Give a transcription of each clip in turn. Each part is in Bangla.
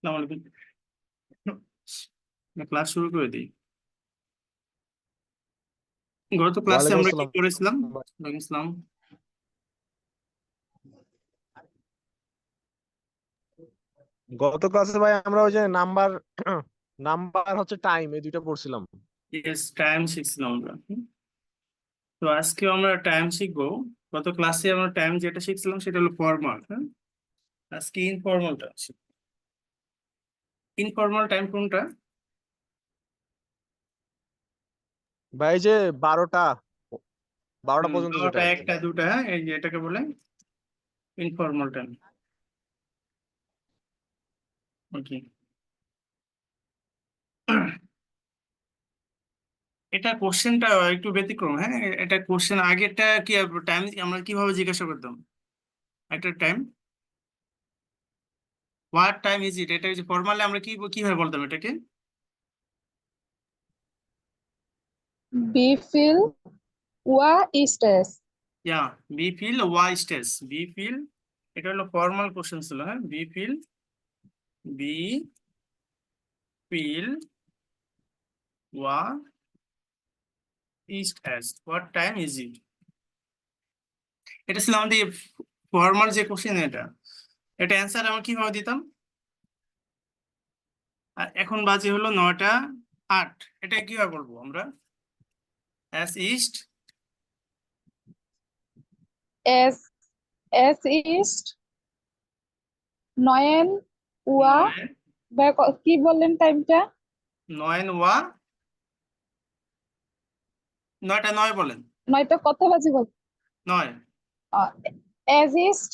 আসসালামু আলাইকুম। ক্লাস শুরু করে দিই। গত ক্লাসে ওয়ালাইকুম আমরা কি আসসালাম করেছিলাম? ভাই। ওয়ালাইকুম আসসালাম। গত ক্লাসে ভাই আমরা ওই যে নাম্বার নাম্বার হচ্ছে টাইম এই দুইটা পড়ছিলাম। ইয়েস, টাইম শিখছিলাম আমরা। তো আজকেও আমরা টাইম শিখবো। গত ক্লাসে আমরা টাইম যেটা শিখছিলাম সেটা হলো ফর্মাল। হ্যাঁ, আজকে ইনফর্মালটা। ইনফর্মাল টাইম কোনটা? ভাই এই যে 12টা 12টা পর্যন্ত বারোটা, যেটা আর কি। একটা, দুটা, হ্যাঁ, এই যে এটাকে বলে ইনফর্মাল টাইম। ওকে। এটা কোশ্চেনটা একটু ব্যতিক্রম। হ্যাঁ, এটা কোশ্চেন আগেরটা কি টাইম আমরা কিভাবে জিজ্ঞাসা করতাম? একটা time, what time is it, এটা যে ফর্মালি আমরা কিভাবে বলতাম এটাকে? বি ফিল ওয়া স্টেস। ইয়া, বি ফিল ওয়াই স্টেজ। বি ফিল, এটা হলো ফর্মাল কোশ্চেন ছিল। হ্যাঁ, বি ফিল, বি ফিল ওয়া স্টেজ, হোয়াট টাইম ইজ ইট। এটা ছিল আমাদের ফর্মাল যে কোশ্চেন। এটা এটা অ্যান্সার আমরা কিভাবে দিতাম? আর এখন বাজে হলো 9টা 8। এটা কিভাবে বলবো আমরা? অ্যাস ইস্ট, এস এস ইস্ট নয়েন ওয়া। নয়, কি বললেন টাইমটা? 9 ওয়া, 9টা 9 বলেন। নয়টা কত বাজে বল? 9 এস ইস্ট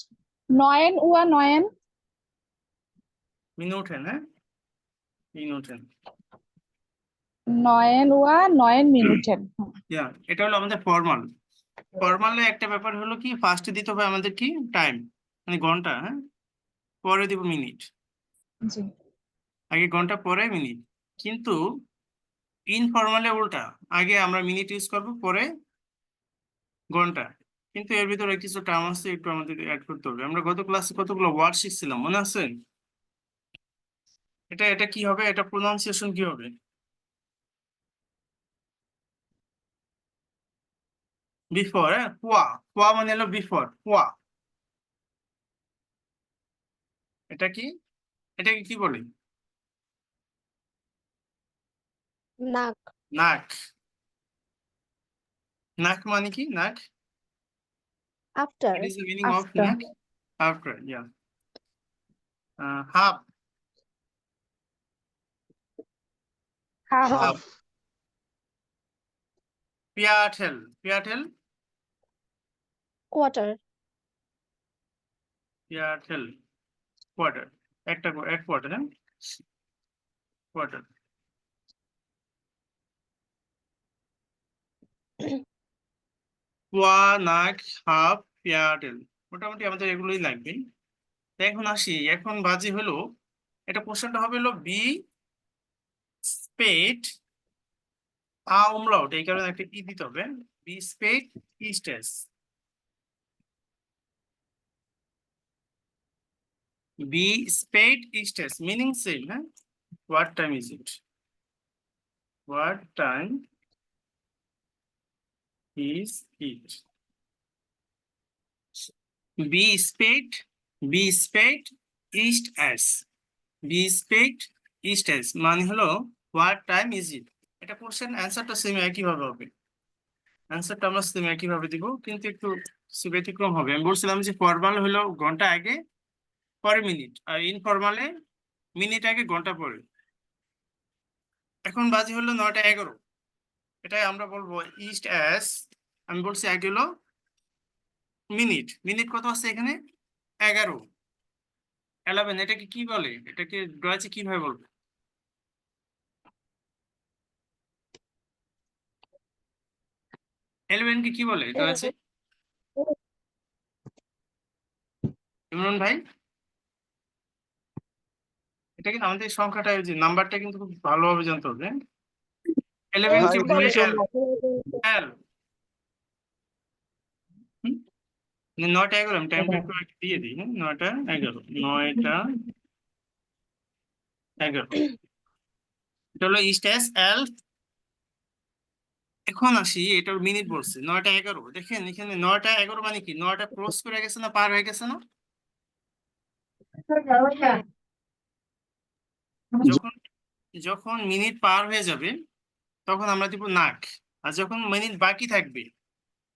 নয়েন ওয়া নয়েন। মিনিটেন। হ্যাঁ, মিনিটেন। নয়েন ওয়া নয়েন মিনিটেন। ইয়া, এটা হলো আমাদের ফর্মাল। ফর্মালে একটা ব্যাপার হলো কি, ফার্স্টে দিতে হবে আমাদের কি টাইম, মানে ঘন্টা। হ্যাঁ, পরে দিব মিনিট। জি। আগে ঘন্টা, পরে মিনিট। কিন্তু ইনফর্মালে উল্টা, আগে আমরা মিনিট ইউজ করব, পরে ঘন্টা। কিন্তু এর ভিতরে কিছু টার্ম আছে, একটু আমাদের অ্যাড করতে হবে। আমরা গত ক্লাসে কতগুলো ওয়ার্ড শিখছিলাম, মনে আছে? এটা এটা কি হবে, এটা প্রোনাউন্সিয়েশন কি হবে? বিফোর। হ্যাঁ, পোয়া। পোয়া মানে হলো বিফোর, পোয়া। এটা কি, এটাকে কি বলে? নাক। নাক। নাক মানে কি? নাক, after. what is the meaning of after. নাক? After, yeah. Half. Half. Half. Half. পিয়াঠেল। পিয়াঠেল। কোয়ার্টার। পিয়াঠেল, কোয়ার্টার। একটা এক কোয়ার্টার। হ্যাঁ, কোয়ার্টার। কোয়া, নাক, হাফ, পিয়াঠেল, মোটামুটি আমাদের এগুলোই লাগবে। তো এখন আসি, এখন বাজে হলো, এটা কোশ্চেনটা হবে হলো বি স্পেড আমলাউট, এই কারণে একটা ই দিতে হবে। বি স্পেড ইস্টেস। বি স্পেড ইস্টেস মিনিং সেম। হ্যাঁ, what time is it, what time is it. বি স্পেড, বি স্পেড ইস্ট অ্যাস। বি স্পেড ইস্ট অ্যাস মানে হলো হোয়াট টাইম ইজ ইট। এটা কোশ্চেন অ্যান্সারটা সেম একই ভাবে হবে। অ্যান্সারটা আমরা সেম একই ভাবে দিব, কিন্তু একটু কিছু ব্যতিক্রম হবে। আমি বলছিলাম যে ফর্মাল হলো ঘন্টা আগে, পরে মিনিট, আর ইনফর্মালে মিনিট আগে, ঘন্টা পরে। এখন বাজে হলো 9টা 11। এটাই আমরা বলবো ইস্ট অ্যাস। আমি বলছি আগে হলো মিনিট। মিনিট কত আছে এখানে? 11, 11। এটাকে কি বলে, এটাকে ড্রয়েছে কিভাবে বলবো? 11 কে কি বলে ড্রয়েছে? ইমরান ভাই, এটা কিন্তু আমাদের সংখ্যাটা, ওই যে নাম্বারটা কিন্তু খুব ভালোভাবে জানতে হবে। 11 ভাই কে বলে দুইশো এল। এল। 9টা 11, আমি টাইমটা একটু আগে দিয়ে দিই। হ্যাঁ, 9টা 11, 9টা 11 এটা হলো ইস্ট এস এল। এখন আসি, এটার মিনিট বলছে 9টা 11। দেখেন এখানে 9টা 11 মানে কি 9টা ক্রস করে গেছে না পার হয়ে গেছে না? যখন যখন মিনিট পার হয়ে যাবে তখন আমরা দিব নাক, আর যখন মিনিট বাকি থাকবে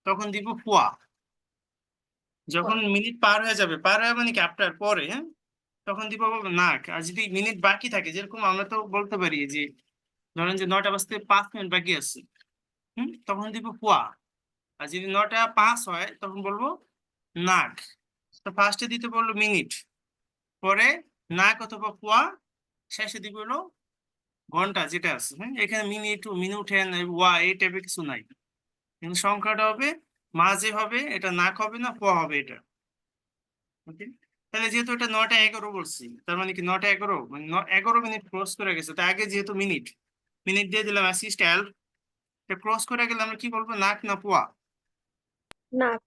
তখন দিব পোয়া। যখন মিনিট পার হয়ে যাবে, পার হয়ে মানে কি আফটার পরে, হ্যাঁ, তখন দিব নাক। আর যদি মিনিট বাকি থাকে, যেরকম আমরা তো বলতে পারি যে ধরেন যে 9টা বাজতে 5 মিনিট বাকি আছে, তখন দিব পোয়া। আর যদি 9টা 5 হয় তখন বলবো নাক। তো ফার্স্টে দিতে বললো মিনিট, পরে নাক অথবা পোয়া, শেষে দিব হলো ঘন্টা যেটা আছে। হ্যাঁ, এখানে মিনিট মিনিট হ্যান ওয়া এই টাইপের কিছু নাই, কিন্তু সংখ্যাটা হবে মাঝে হবে, এটা নাক হবে না পোয়া হবে এটা। ওকে, তাহলে যেহেতু এটা 9টা 11 বলছি, তার মানে কি 9টা 11 মানে 11 মিনিট ক্রস করে গেছে, তাই আগে যেহেতু মিনিট মিনিট দিয়ে দিলাম অ্যাসিস্ট এল। ক্রস করে গেলে আমরা কি বলবো, নাক না পোয়া? নাক।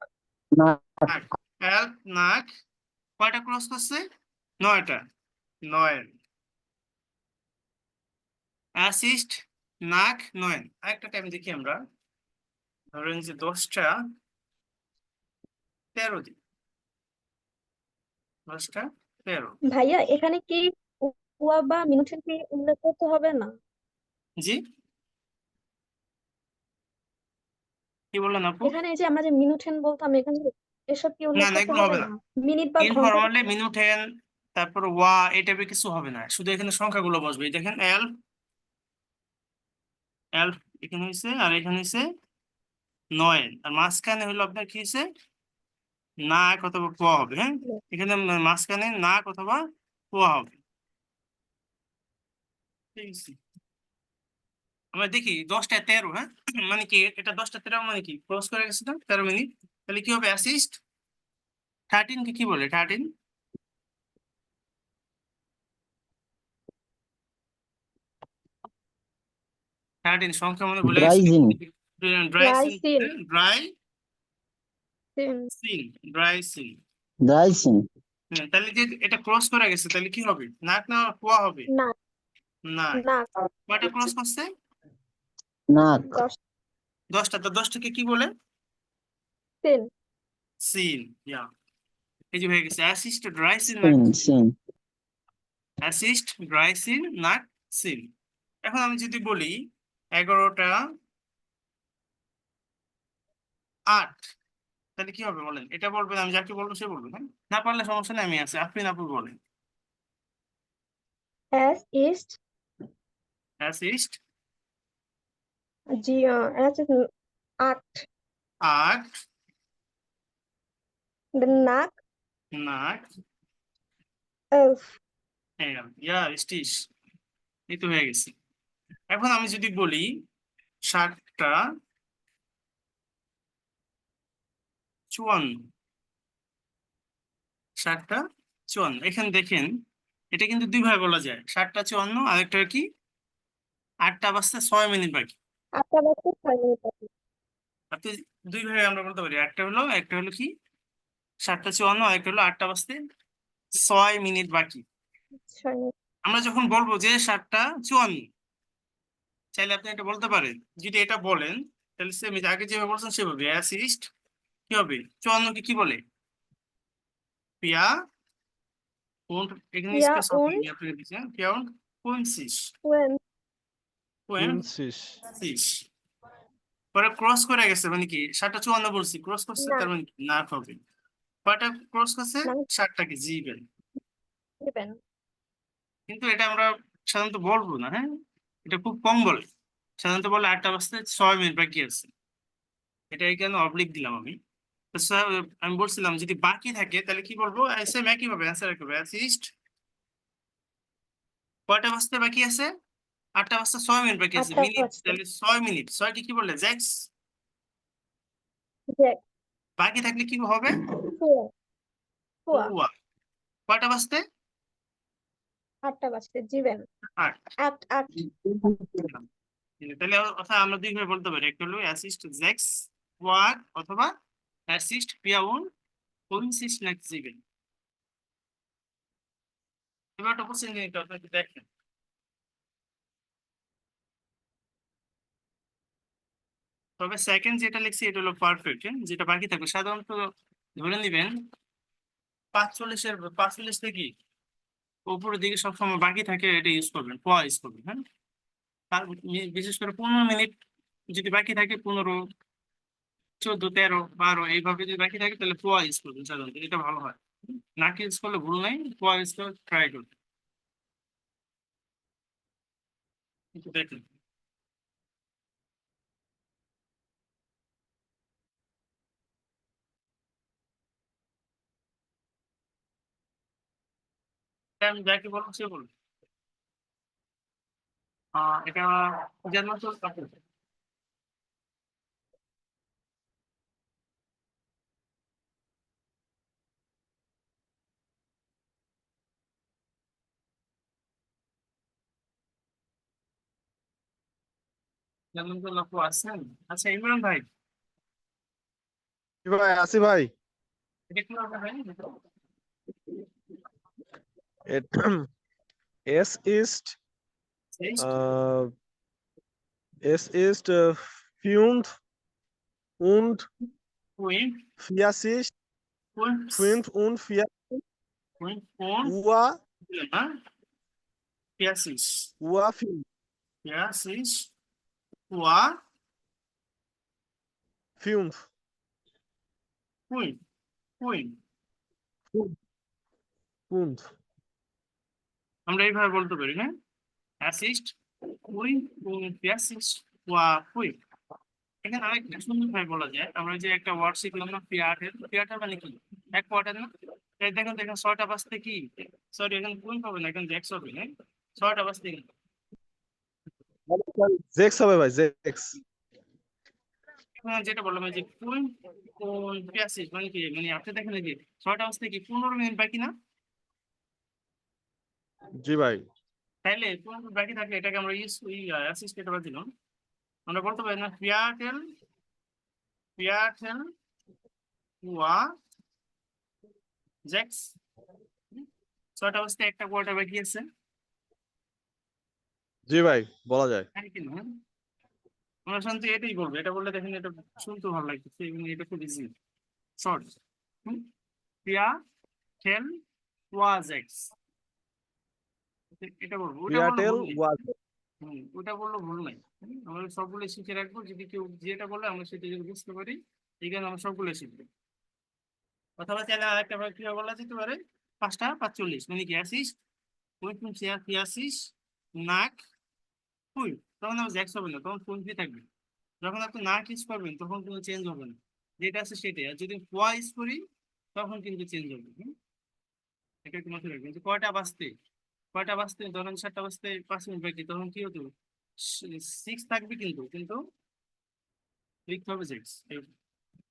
নাক। এল নাক কয়টা ক্রস করছে? 9টা। 9 অ্যাসিস্ট নাক 9। আরেকটা টাইম দেখি আমরা, ধরেন যে 10টা 13 দিই। 10টা 13। ভাইয়া এখানে কি উয়া বা মিনুটের কি উল্লেখ করতে হবে না? জি, কি বললেন আপু? এখানে এই যে আমরা যে মিনুটেন বলতাম, এখানে এসব কি না উল্লেখ না, করতে এগুলো হবে হবে না। না? মিনিট বা ঘন্টা? ইনফরমালি মিনিট হ্যান, তারপর ওয়া এই টাইপের কিছু হবে না, শুধু এখানে সংখ্যাগুলো বসবে। এই দেখেন এল এল এখানে হয়েছে, আর এখানে হয়েছে 9, আর মাঝখানে হলো আপনার কি হয়েছে, নাক অথবা পোয়া হবে। হ্যাঁ, এখানে মাঝখানে নাক অথবা পোয়া হবে। ঠিক আছে, আমরা দেখি 10টা 13। হ্যাঁ, মানে কি এটা 10টা 13 মানে কি ক্রস করে গেছে না 13 মিনিট, তাহলে কি হবে অ্যাসিস্ট 13 কে কি বলে? 13 13 সংখ্যা মনে ভুলে গেছি। Drying. ড্রাই সিন। গ্লাইসিন। ড্রাই সিন। ড্রাই সিন। Drying. তাহলে যে এটা ক্রস করে গেছে, তাহলে কি হবে, নাক না পোয়া হবে? নাক। না, নাক। কয়টা ক্রস করছে? Knock. 10। 10টা। তো 10টাকে কি বলে? সিন। সিন। ইয়া, এই যে হয়ে গেছে অ্যাসিস্ট ড্রাই সিন নাক। Sin. অ্যাসিস্ট ড্রাই সিন নাক সিন। এখন আমি যদি বলি 11টা 8, তাহলে কি হবে বলেন? এটা বলবেন, আমি যাকে বলবো সে বলবেন। হ্যাঁ, না পারলে সমস্যা নেই, আমি আছি, আপনি আপু বলেন। S east. Assist G S is 8। 8 নাক। নাক এলফ। ইয়া স্টিশ। এই তো হয়ে গেছে। এখন আমি যদি বলি 7টা 54। 7টা 54, এখানে দেখেন এটা কিন্তু দুই ভাবে বলা যায়, 7টা 54, আরেকটা কি 8টা বাজতে 6 মিনিট বাকি। 8টা বাজতে 6 মিনিট বাকি। আপনি দুই ভাবে আমরা বলতে পারি, একটা হলো কি 7টা 54, আরেকটা হলো 8টা বাজতে 6 মিনিট বাকি। 6 মিনিট। আমরা যখন বলবো যে 7টা 54, চাইলে আপনি এটা বলতে পারেন। যদি এটা বলেন তাহলে সেম আগে যেভাবে বলছেন সেভাবে অ্যাসিস্ট কি হবে, 54 কে কি বলে? পিয়া und, এখানে ইয়া স্পেস উন আমি আপনাকে দিচ্ছি। হ্যাঁ, পিয়া und 50 ওয়েন। 50 50। পরে ক্রস করে গেছে মানে কি 7টা 54 বলছি, ক্রস করছে, না। তার মানে কি নাক হবে। কয়টা ক্রস করছে? নাক 7টাকে জিবেন। দিবেন। কিন্তু এটা আমরা সাধারণত বলবো না। হ্যাঁ, এটা খুব কম বলে, সাধারণত বলে 8টা বাজতে 6 মিনিট বাকি আছে। এটা এখানে অবলিক দিলাম আমি। তো আমি বলছিলাম যদি বাকি থাকে তাহলে কি বলবো, সেম একই ভাবে অ্যান্সার করবো অ্যাসিস্ট কয়টা বাজতে বাকি আছে, 8টা বাজতে 6 মিনিট বাকি আছে। 8টা মিনিট বাজতে। তাহলে 6 মিনিট, 6 কে কি বললে, জ্যাক্স। জ্যাক। বাকি থাকলে কি হবে, ফুয়া। ফুয়া। পুয়া। কয়টা বাজতে? 8টা বাজতে জিবেন। 8। 8 8। তাহলে অর্থাৎ আমরা দুই ভাবে বলতে পারি, একটা হলো অ্যাসিস্ট জ্যাক্স ওয়াক, অথবা অ্যাসিস্ট পিয়াউন কোইনসিস্ট নাক জিবেন। এবার একটা কোশ্চেন নিতে আপনাকে দেখেন, তবে সেকেন্ড যেটা লিখছি এটা হলো পারফেক্ট, যেটা বাকি থাকবে সাধারণত ধরে নিবেন 45 থেকে উপরের দিকে সবসময় বাকি থাকে, এটা ইউজ করবেন, পোয়া ইউজ করবেন। হ্যাঁ, তার বিশেষ করে 15 মিনিট যদি বাকি থাকে, 15, 14, 13, 12 এইভাবে যদি বাকি থাকে তাহলে পোয়া ইউজ করবেন সাধারণত, এটা ভালো হয়। নাকি ইউজ করলে ভুল নাই, পোয়া ইউজ করে ট্রাই করবেন। কিন্তু দেখেন আমি যাকে বলবো সে বলবো এটা যেমন যেমন তো লক্ষ্য আছেন। আচ্ছা ইমরান ভাই, জি ভাই, আসি ভাই। এটা কি হবে ভাই? Es ist äh, es ist 5 und Point, 40 point, 45 point, point, Uhr না? 45, Uhr 5 45, পোয়া 5 point, point। 5 আমরা এইভাবে বলতে পারি, হ্যাঁ? অ্যাসিস্ট, point, point, অ্যাসিস্ট, পোয়া, point। এখানে আরেকটা সুন্দর ভাবে বলা যায়, আমরা যে একটা ওয়ার্ড শিখলাম না, পিয়াটের মানে কি? এক কোয়ার্টার না? এই দেখুন দেখুন 6টা বাজতে কি, সরি এখানে পয়েন্ট হবে না, এখানে জ্যাক্স হবে, হ্যাঁ? 6টা বাজতে কি? 6 হবে ভাই, 6। হ্যাঁ, যেটা বললাম এই যে পয়েন্ট কোন প্যাসেজ মানে কি, মানে আপনি দেখেন এই যে 6টা বাজতে কি 15 মিনিট বাকি না? জি ভাই। তাইলে 15 মিনিট বাকি থাকলে এটাকে আমরা অ্যাসিস্ট এটা বাদ দিলাম, আমরা বলতে পারি না পিয়াটেল ওয়া জ্যাক্স। 6টা বাজতে একটা কোয়ার্টার বাকি আছে, জি ভাই, বলা যায়। তাই কি না? আমরা শান্তি এটাই বলবো, এটা বললে দেখেন এটা শুনতে ভালো লাগতেছে এবং এটা খুব ইজি শর্ট। পিয়াটেল ওয়া জ্যাক্স, এটা বলবো, ওটা বললে এয়ারটেল ভুল নেই। ওয়াজ। ওটা বললো ভুল নাই। আমরা সবগুলো শিখে রাখবো, যদি কেউ যেটা বলে আমরা সেটা যদি বুঝতে পারি, এখানে আমরা সবগুলো শিখবো। অথবা চাইলে আরেকটা ভাবে কিভাবে বলা যেতে পারে, 5টা 45 মানে কি অ্যাসিস্ট, পিয়াসিস, নাক, ফুল, তখন আমার জ্যাক্স হবে না, তখন ফুল দিয়ে থাকবে। যখন আপনি নাক ইউজ করবেন তখন কোনো চেঞ্জ হবে না, যেটা আছে সেটাই। আর যদি পোয়া ইউজ করি তখন কিন্তু চেঞ্জ হবে। এটা একটু মাথায় রাখবেন যে কয়টা বাজতে ধরেন 7টা বাজতে 5 মিনিট বাকি, তখন কি হতো, 6 থাকবে কিন্তু কিন্তু লিখতে হবে 6।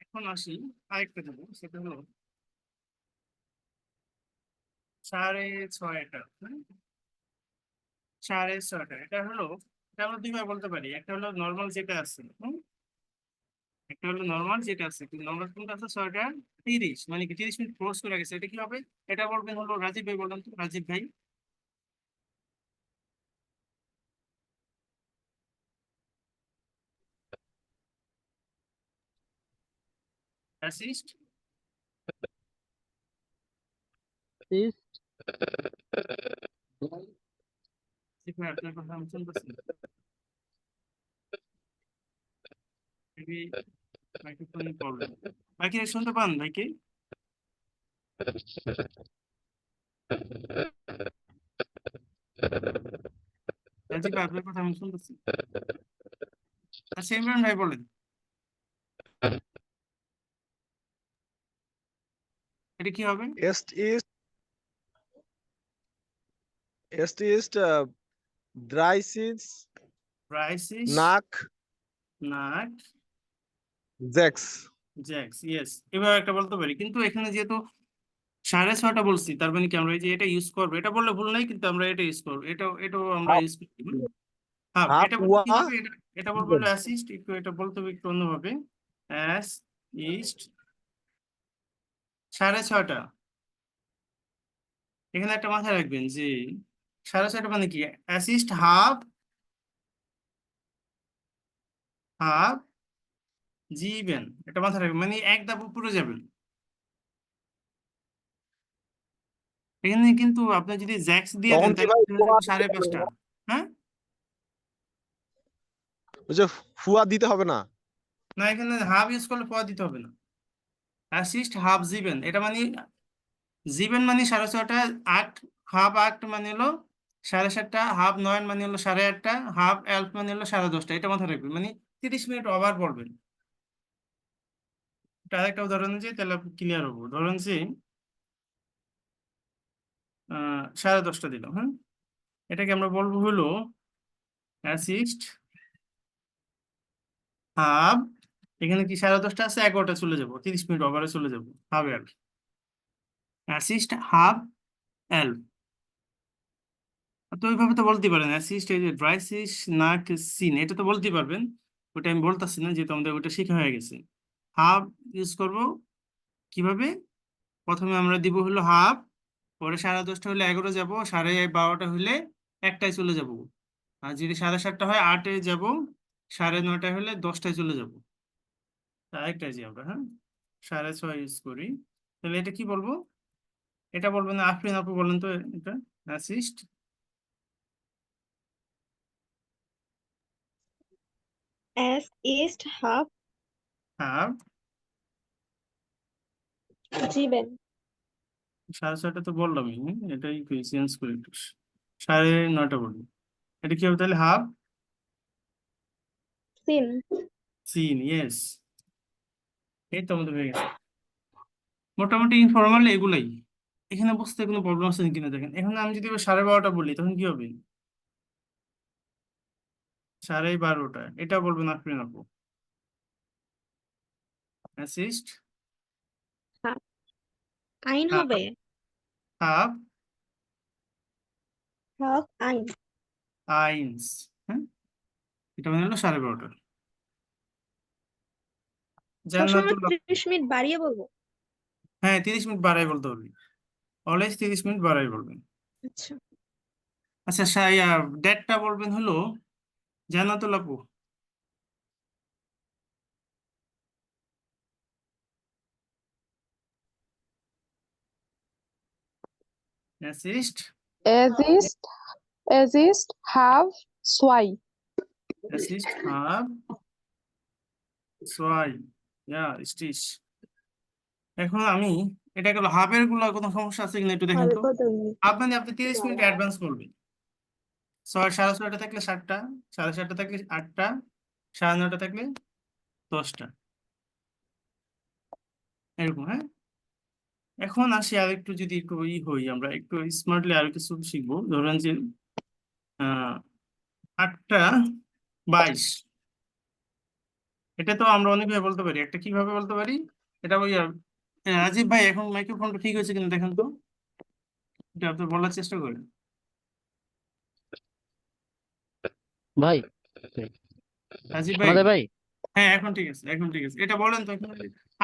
এখন আসি আরেকটা দেবো, সেটা হলো 6:30, হ্যাঁ? 6:30 এটা হলো, এটা আমরা দুইভাবে বলতে পারি, একটা হলো নর্মাল যেটা আছে, একটা হলো নর্মাল যেটা আছে, কিন্তু নর্মাল কোনটা আছে 6:30 মানে কি 30 মিনিট ক্রস করে গেছে, এটা কি হবে? এটা বলবেন হলো রাজীব ভাই, বলেন তো রাজীব ভাই। অ্যাসিস্ট, আপনার কথা আমি শুনতেছি, মাইক্রোফোন প্রবলেম। বাকি শুনতে পান ভাইকে? রাজীব ভাই আপনার কথা আমি শুনতেছি। আচ্ছা ইমরান ভাই বলেন, এটা কি হবে? Es ist 30 রাইসিস, nach নাক, 6 জ্যাক্স, ইয়েস, এভাবে একটা বলতে পারি। কিন্তু এখানে যেহেতু 6:30 বলছি, তার মানে কি আমরা এই যে এটা ইউজ করবো, এটা বললে ভুল নাই, কিন্তু আমরা এটা ইউজ করবো, এটাও আমরা halb ইউজ করবো। হ্যাঁ, halb এটা বলতে কি Uhr হবে, এটা বলবো হলো অ্যাসিস্ট, একটু এটা বলতে হবে একটু অন্যভাবে, অ্যাসিস্ট 6:30। এখানে একটা মাথায় রাখবেন যে 6:30 মানে কি অ্যাসিস্ট হাফ, হাফ জিবেন, এটা মাথায় রাখবেন, মানে এক ধাপ উপরে যাবেন। এখানে কিন্তু আপনি যদি জ্যাক্স দিয়ে তখন দেন কি তাহলে ভাই হয়ে যাবে 5:30। হ্যাঁ, ওই যে ফুয়া দিতে হবে না? না এখানে হাফ ইউজ করলে পদ দিতে হবে না। অ্যাসিস্ট হাফ জিবেন, এটা মানে জিবেন মানে 6:30, 8 হাফ 8 মানে হলো 7:30, হাফ 9 মানে হলো 8:30, হাফ 11 মানে হলো 10:30। এটা মাথায় রাখবেন, মানে 30 মিনিট ওভার পড়বেন। এটা আরেকটা উদাহরণ যে তাহলে ক্লিয়ার হবো। ধরুন যে 10:30 দিলাম। হ্যাঁ, এটাকে আমরা বলবো হলো অ্যাসিস্ট হাফ, এখানে কি 10:30 আছে, 11টা চলে যাবো, 30 মিনিট ওভারে চলে যাবো, হাফ এল অ্যাসিস্ট হাফ এল। তো ওইভাবে তো বলতে পারেন অ্যাসিস্ট, এই যে ড্রাই সিস নাক সিন, এটা তো বলতে পারবেন। ওটা আমি বলতেছি না, যেহেতু আমাদের ওটা শেখা হয়ে গেছে। হাফ ইউজ করব কিভাবে, প্রথমে আমরা দিব হলো হাফ, পরে 10:30 হলে 11 যাব, 12:30 হলে 1টায় চলে যাব, আর যদি 7:30 হয় 8-এ যাব, 9:30 হলে 10টায় চলে যাব। আরেকটাই যে আমরা, হ্যাঁ, 6:30 ইউজ করি, তাহলে এটা কি বলবো, এটা বলবেন না, আফরিন আপু বলেন তো এটা assist assist half half. given 6:30 তো বললামই, এটাই চেঞ্জ করি একটু, 9:30 বলবো। এটা কি হবে তাহলে, হাফ seen সিন, ইয়েস। এই তো আমাদের হয়ে গেছে। মোটামুটি ইনফর্মাল এগুলাই। এখানে বুঝতে কোনো প্রবলেম আছে কিনা দেখেন। এখন আমি যদি এবার 12:30 বলি তখন কি হবে, 12:30, এটা বলবেন আফরিন আপু অ্যাসিস্ট half আইন হবে হাফ half আইন আইনস। হ্যাঁ, এটা মানে হলো 12:30। সবসময় জান্নাতুল, 30 মিনিট বাড়িয়ে বলবো। হ্যাঁ 30 মিনিট বাড়াই বলতে হবে, অলওয়েজ 30 মিনিট বাড়াই বলবেন। আচ্ছা আচ্ছা ডেটটা বলবেন হলো জান্নাতুল আপু অ্যাসিস্ট Assist have swai. অ্যাসিস্ট হাফ সোয়াই, ইয়া স্টিচ। এখন আমি এটা গেল হাফের গুলো, কোনো সমস্যা আছে কিনা একটু দেখেন হবে তো। কত মিনিট হাফ মানে আপনি 30 মিনিট অ্যাডভান্স করবেন। 6:30 থাকলে 7টা, 7:30 থাকলে 8টা, 9:30 থাকলে 10টা, এরকম। হ্যাঁ, এখন আসি আর একটু, যদি একটু হই, আমরা একটু স্মার্টলি আর কিছু শিখবো। ধরেন যে 8:22, এটা তো আমরা অনেকভাবে বলতে পারি। একটা কিভাবে বলতে পারি, এটা ওই রাজীব ভাই এখন মাইক্রোফোনটা ঠিক হয়েছে কিনা দেখেন তো, এটা আপনি বলার চেষ্টা করেন। ভাই রাজীব ভাই, আমাদের ভাই, হ্যাঁ এখন ঠিক আছে, এখন ঠিক আছে, এটা বলেন তো এখন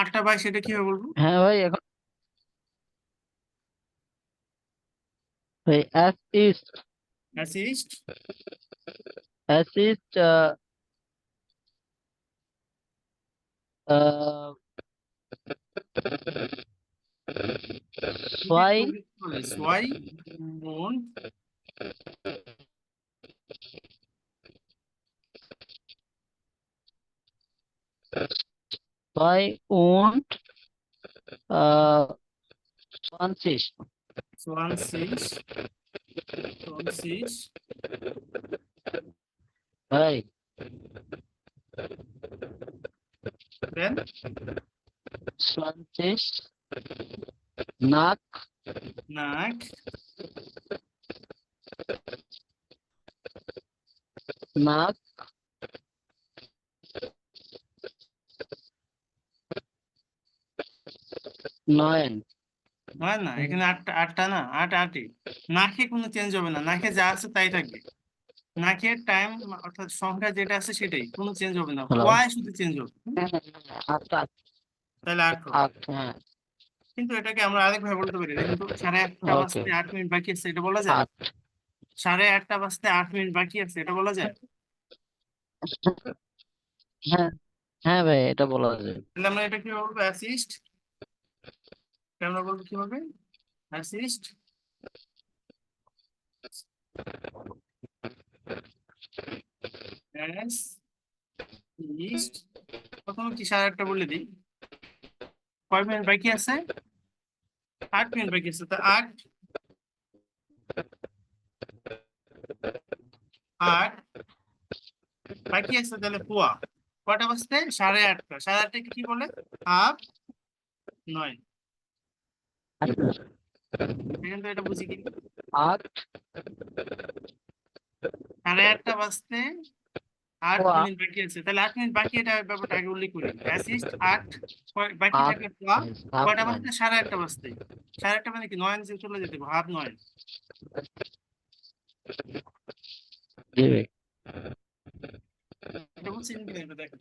8:22 এটা কিভাবে বলবো। হ্যাঁ ভাই, এখন ভাই অ্যাসিস্ট assist uh, swai ওয়াই ওন swai und 20 20 ভাই, দেন 20 নাক নাক নাক নয়ন হয় না, এখানে 8টা, 8টা না, 8 নাকে কোনো চেঞ্জ হবে না, নাকে যা আছে তাই থাকবে। নাকের টাইম অর্থাৎ সংখ্যা যেটা আছে সেটাই, কোনো চেঞ্জ হবে না, হ্যালো ওয়াই শুধু চেঞ্জ হবে। আচ্ছা তাহলে 8 হবে। আচ্ছা হ্যাঁ কিন্তু এটাকে আমরা আরেকভাবে বলতে পারি, দেখেন তো, 8:30 ওকে বাজতে 8 মিনিট বাকি আছে, এটা বলা যায়। আচ্ছা 8:30 বাজতে 8 মিনিট বাকি আছে, এটা বলা যায়। হ্যাঁ হ্যাঁ ভাই, এটা বলা যায়। তাহলে আমরা এটা কি বলবো? অ্যাসিস্ট। আমরা বলবো কিভাবে? Assist assist. প্রথমে কি 8:30 বলে দিই। কয় মিনিট বাকি আছে? 8 মিনিট বাকি আছে। তা 8 8 বাকি আছে, তাহলে পোয়া। কয়টা বাজতে? 8:30। 8:30 কি বলে? হাফ 9। দেখেন তো এটা বুঝি কি? আট 8:30 বাজতে 8 পোয়া মিনিট বাকি আছে, তাহলে 8 মিনিট বাকি, এটা ব্যাপারটা আগে উল্লেখ করি। অ্যাসিস্ট 8, বাকি আট থাকলে পোয়া। হাফ কয়টা নাইন। বাজতে? 8:30 বাজতে। 8:30 মানে কি 9 চলে যেতে হবে, হাফ 9। জি ভাই। এটা বুঝছেন কিনা এটা দেখেন।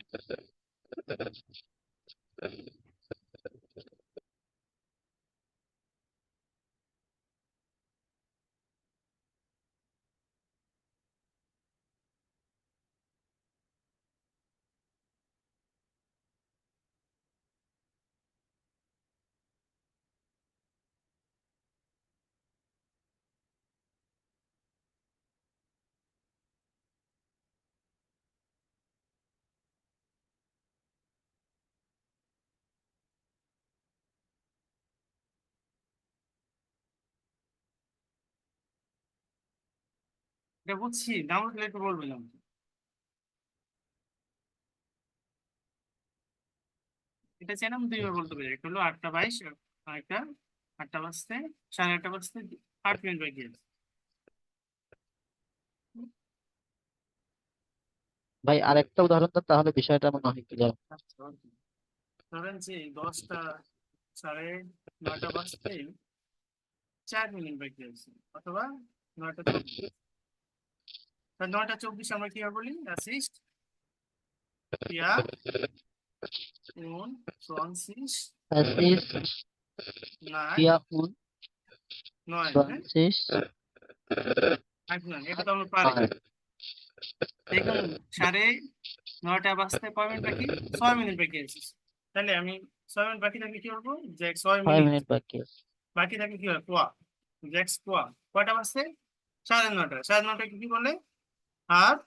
এটা বুঝছি, না বুঝলে একটু বলবেন আমাকে। এটা চেনাম দুইবার বলতে পারি। একটা হলো 8:22, আর একটা 8টা বাজতে 8:30 বাজতে 8 মিনিট বাকি আছে। ভাই আরেকটা উদাহরণ দেন, তাহলে বিষয়টা মনে হয় ক্লিয়ার। আচ্ছা, okay। ধরেন যে 10টা 9:30 বাজতে 4 মিনিট বাকি আছে, অথবা 9:24। 9:24 আমরা কি বলি? অ্যাসিস্ট ইয়া উন ফ্রান্সিস অ্যাসিস্ট নাই ইয়া উন 9, হ্যাঁ ফ্রান্সিস 8 9। এটা তো আমরা পারি। নয়। দেখুন 9:30 বাজতে কয় মিনিট বাকি? 6 মিনিট বাকি আছে। তাহলে আমি 6 মিনিট বাকি থাকলে কি করবো? যে 6 ছয় মিনিট মিনিট বাকি আছে। বাকি থাকলে কি হয়? পোয়া। জ্যাক্স পোয়া। কয়টা বাজছে? 9:30। 9:30 কি বলে? হাফ।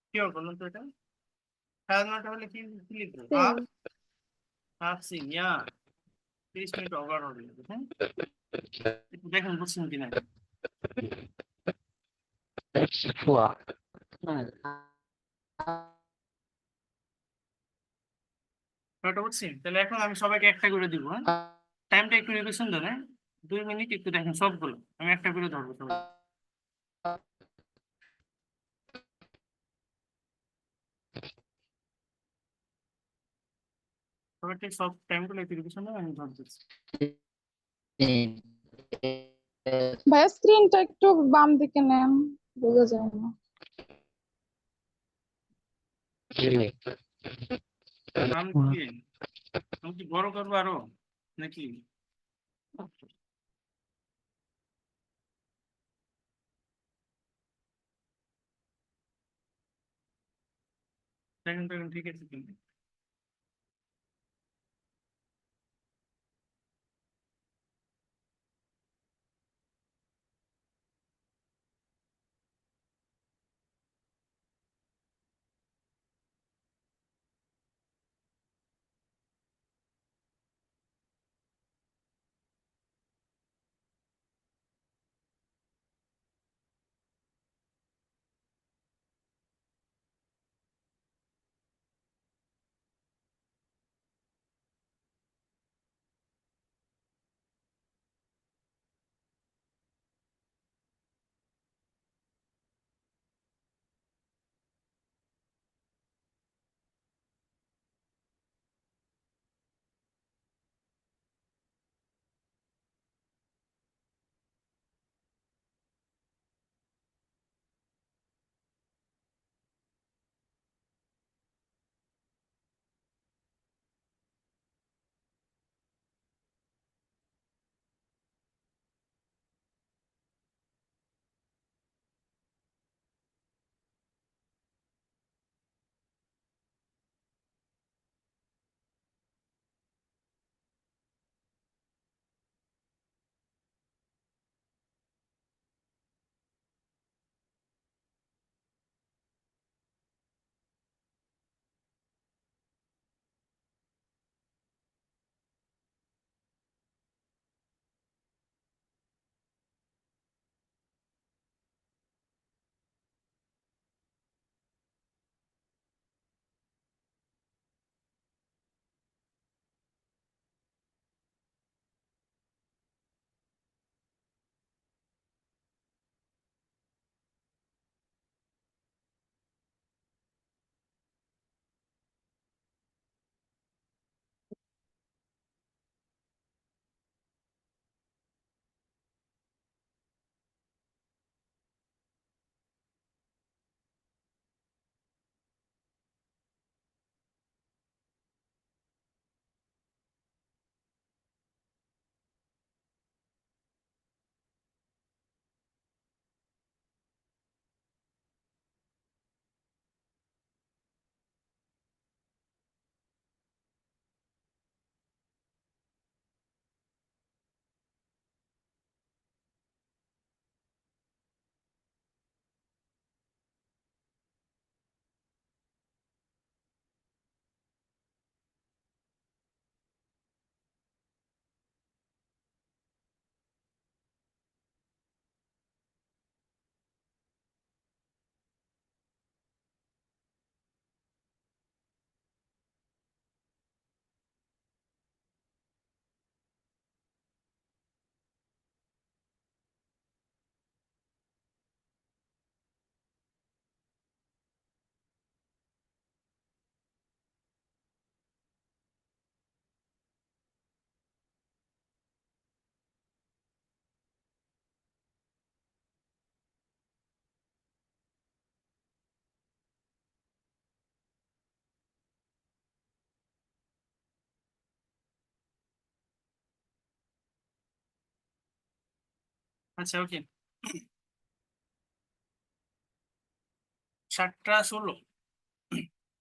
কি হবে বলুন তো এটা? 9:30 হলে কি কি লিখবো? হাফ। হাফ সিন ইয়া 30 মিনিট ওভার হবে, হ্যাঁ। একটু দেখেন বুঝছেন কিনা। পোয়া। কয়টা বুঝছেন? তাহলে এখন আমি সবাইকে একটা করে দিব, হ্যাঁ। টাইমটা একটু রিভিশন দেন, হ্যাঁ। 2 মিনিট একটু দেখেন সবগুলো। আমি একটা করে ধরবো সবাই। সবাইকে সব টাইমগুলো একটু রিভিশন দেন, আমি ধরতেছি। ভাইয়া স্ক্রিনটা একটু বাম দিকে নেন, বোঝা যায় না। নাম কি? আমি কি বড় করবো আরো নাকি? দেখেন দেখেন ঠিক আছে কিন্তু। আচ্ছা ওকে 7:16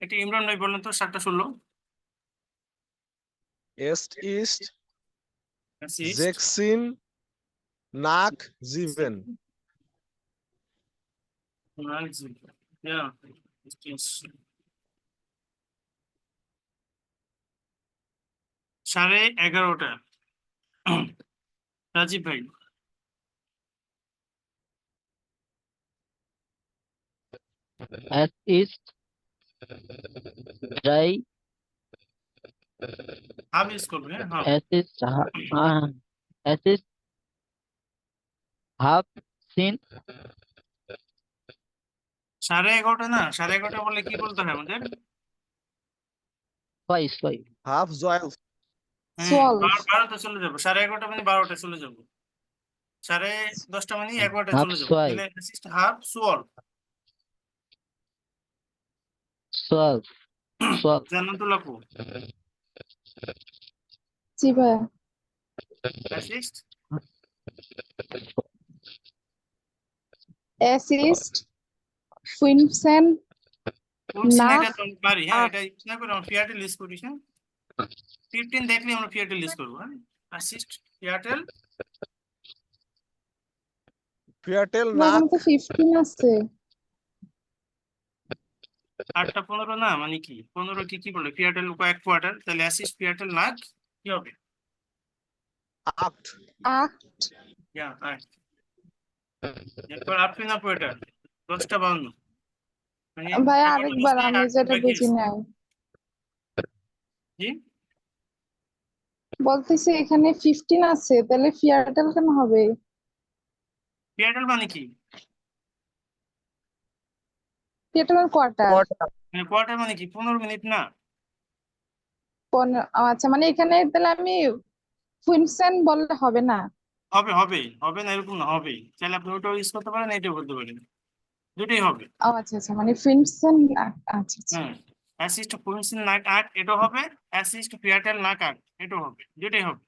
এটা ইমরান ভাই বলেন তো 7:16 এস্ট ইস্ট assist জেকসিন নাক জিভেন yeah it is 11:30 রাজীব ভাই as east dry half use করবে হ্যাঁ as is as is half seen 11:30 না 11:30 বললে কি বলতে হয় আমাদের twice হাফ জয়েল হ্যাঁ 12 12তে চলে যাবো 11:30 মানে 12টায় চলে যাবো 10:30 মানে 11টায় half চলে যাবো swallow তাহলে assist হাফ সোয়াল swallow জান্নাতুল আপু জি ভাইয়া অ্যাসিস্ট অ্যাসিস্ট ফুইনসেন কোনসিন নাক এটা তো আমি পারি হ্যাঁ আক এটা না করে আমরা ফিয়াটেল লিস্ট করি হ্যাঁ 15 দেখলে আমরা ফিয়াটেল লিস্ট করবো হ্যাঁ অ্যাসিস্ট ফিয়াটেল ফিয়াটেল ভাই নাক এখানে তো 15 আছে 8:15 না মানে কি 15 কি বলে ফিয়াটেল কয়েক কোয়ার্টার তাহলে অ্যাসিস্ট ফিয়াটেল নাক কি হবে আক্ট আক ইয়া রাইট এরপর আপনি না পোয়েটার 10:52 মানে ভাইয়া 11টা আরেকবার বাজতে আমি 8 মিনিট যেটা বাকি বুঝি আছে নাই জি বলতেছি এখানে 15 আছে তাহলে ফিয়াটেল কেন হবে ফিয়াটেল মানে কি ফিয়াটেল কোয়ার্টার মানে কোয়ার্টার মানে কি 15 মিনিট না আচ্ছা মানে এখানে তাহলে আমি ফুইনসেন বললে হবে না হবে না এরকম না হবে তাহলে আপনি ওটাও ইউজ করতে পারেন এটাও করতে পারেন দুটোই হবে ও আচ্ছা আচ্ছা মানে ফুইনসেন আচ্ছা আচ্ছা হ্যাঁ অ্যাসিস্ট ফুলসিন নাক আট এটা হবে অ্যাসিস্ট ফিয়াটেল নাক আট এটাও হবে দুটোই হবে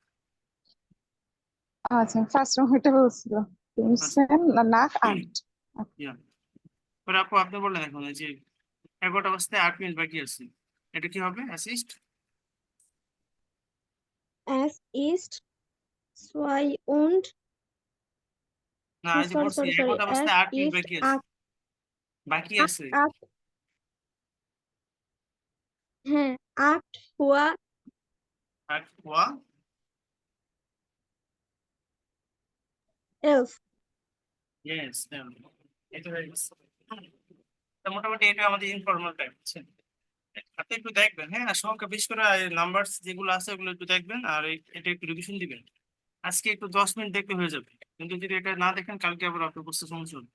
আচ্ছা ফার্স্ট রং এটা বলছিল ফুইনসেন নাক আট Yeah. পরে আপু আপনি বললেন এখন এই যে 11টা বাজতে 8 মিনিট বাকি আছে এটা কি হবে assist as east swai und না এই যে sorry বলছি sorry sorry 11টা বাজতে as 8 মিনিট east বাকি আছে বাকি ak আছে ak হ্যাঁ আট হুয়া আট ওয়া এলফ ইয়েস এটা হয়ে গেছে তো মোটামুটি এটা আমাদের ইনফর্মাল টাইপ আপনি একটু দেখবেন হ্যাঁ আর সংখ্যা বিশেষ করে নাম্বার যেগুলো আছে ওগুলো একটু দেখবেন আর এটা একটু রিভিশন দিবেন আজকে একটু 10 মিনিট দেখতে হয়ে যাবে কিন্তু যদি এটা না দেখেন কালকে আবার আপনার বুঝতে সমস্যা হবে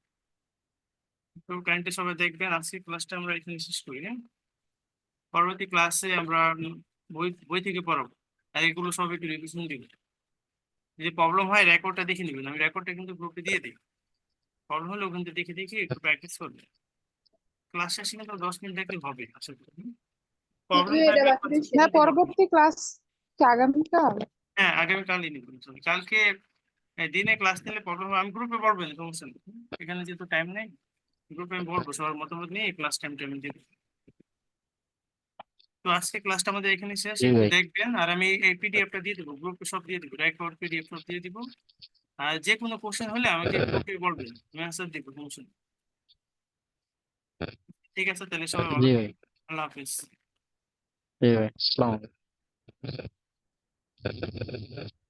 তো কারেন্টে সবাই দেখবেন আজকে ক্লাসটা আমরা এখানে শেষ করি হ্যাঁ পরবর্তী ক্লাসে আমরা বই বই থেকে পড়াবো আর এগুলো সব একটু রিভিশন দিব যদি প্রবলেম হয় রেকর্ডটা দেখে নেবেন আমি রেকর্ডটা কিন্তু গ্রুপে দিয়ে দিই প্রবলেম হলে ওখান থেকে দেখে দেখে একটু প্র্যাকটিস করবেন ক্লাস শেষে কিন্তু 10 মিনিট দেখলে হবে আশা করি প্রবলেম থাকলে না পরবর্তী ক্লাস কি আগামীকাল হ্যাঁ আগামীকালই নিবেন কালকে দিনে ক্লাস নিলে প্রবলেম হবে আমি গ্রুপে পড়বো না সমস্যা নেই এখানে যেহেতু টাইম নেই গ্রুপে আমি বলবো সবার মতামত নিয়ে ক্লাস টাইমটা আমি দিয়ে দেবো তো আজকে ক্লাসটা আমাদের এখানে শেষ জি একটু ভাই। দেখবেন আর আমি এই পিডিএফটা দিয়ে দেবো গ্রুপে সব দিয়ে দেবো রেকর্ড পিডিএফ সব দিয়ে দিব আর যে কোনো কোশ্চেন হলে আমাকে গ্রুপে বলবেন আমি অ্যান্সার দিব সমস্যা নেই ঠিক আছে তাহলে সবাই ভালো জি থাকবেন। ভাই আল্লাহ হাফিজ জি ভাই আসসালামু আলাইকুম